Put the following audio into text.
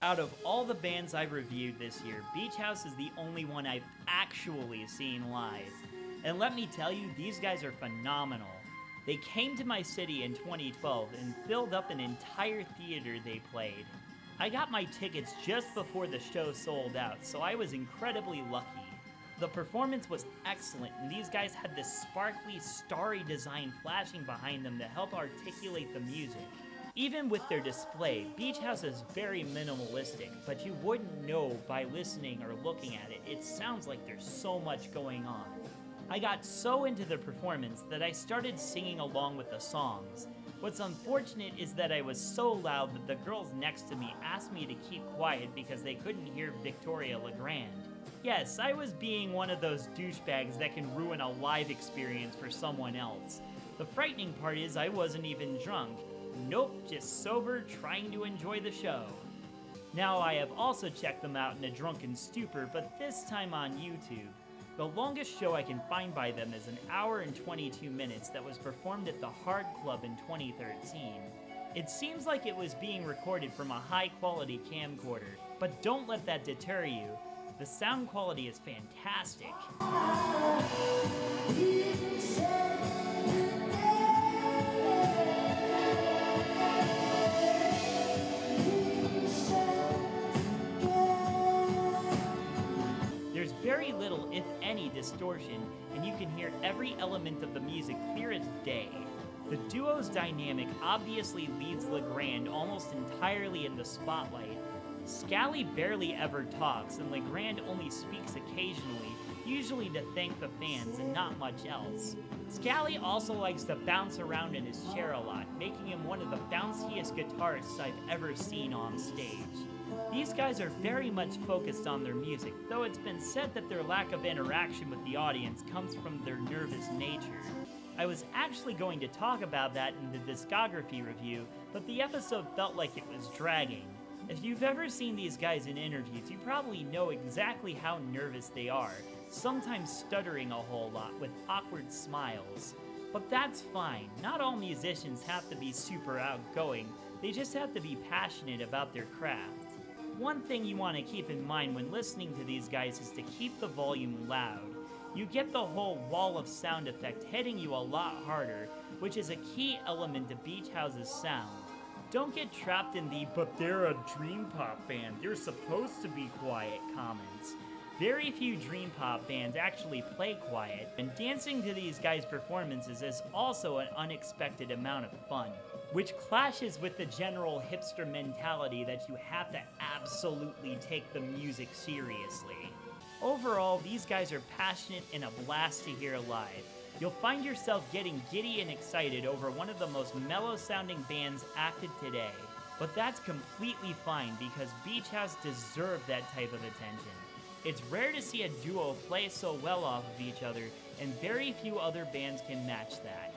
Out of all the bands I've reviewed this year, Beach House is the only one I've actually seen live. And let me tell you, these guys are phenomenal. They came to my city in 2012 and filled up an entire theater they played. I got my tickets just before the show sold out, so I was incredibly lucky. The performance was excellent, and these guys had this sparkly, starry design flashing behind them to help articulate the music. Even with their display, Beach House is very minimalistic, but you wouldn't know by listening or looking at it. It sounds like there's so much going on. I got so into the performance that I started singing along with the songs. What's unfortunate is that I was so loud that the girls next to me asked me to keep quiet because they couldn't hear Victoria Legrand. Yes, I was being one of those douchebags that can ruin a live experience for someone else. The frightening part is I wasn't even drunk. Nope, just sober, trying to enjoy the show. Now I have also checked them out in a drunken stupor, but this time on YouTube. The longest show I can find by them is an hour and 22 minutes that was performed at the Hard Club in 2013. It seems like it was being recorded from a high-quality camcorder, but don't let that deter you. The sound quality is fantastic. There's very little, if any, distortion, and you can hear every element of the music clear as day. The duo's dynamic obviously leaves Legrand almost entirely in the spotlight. Scally barely ever talks, and Legrand only speaks occasionally, usually to thank the fans and not much else. Scally also likes to bounce around in his chair a lot, making him one of the bounciest guitarists I've ever seen on stage. These guys are very much focused on their music, though it's been said that their lack of interaction with the audience comes from their nervous nature. I was actually going to talk about that in the discography review, but the episode felt like it was dragging. If you've ever seen these guys in interviews, you probably know exactly how nervous they are, sometimes stuttering a whole lot with awkward smiles. But that's fine, not all musicians have to be super outgoing, they just have to be passionate about their craft. One thing you want to keep in mind when listening to these guys is to keep the volume loud. You get the whole wall of sound effect hitting you a lot harder, which is a key element to Beach House's sound. Don't get trapped in the "but they're a dream pop band, they're supposed to be quiet" comments. Very few dream pop bands actually play quiet, and dancing to these guys' performances is also an unexpected amount of fun, which clashes with the general hipster mentality that you have to absolutely take the music seriously. Overall, these guys are passionate and a blast to hear live. You'll find yourself getting giddy and excited over one of the most mellow-sounding bands active today. But that's completely fine because Beach House deserve that type of attention. It's rare to see a duo play so well off of each other, and very few other bands can match that.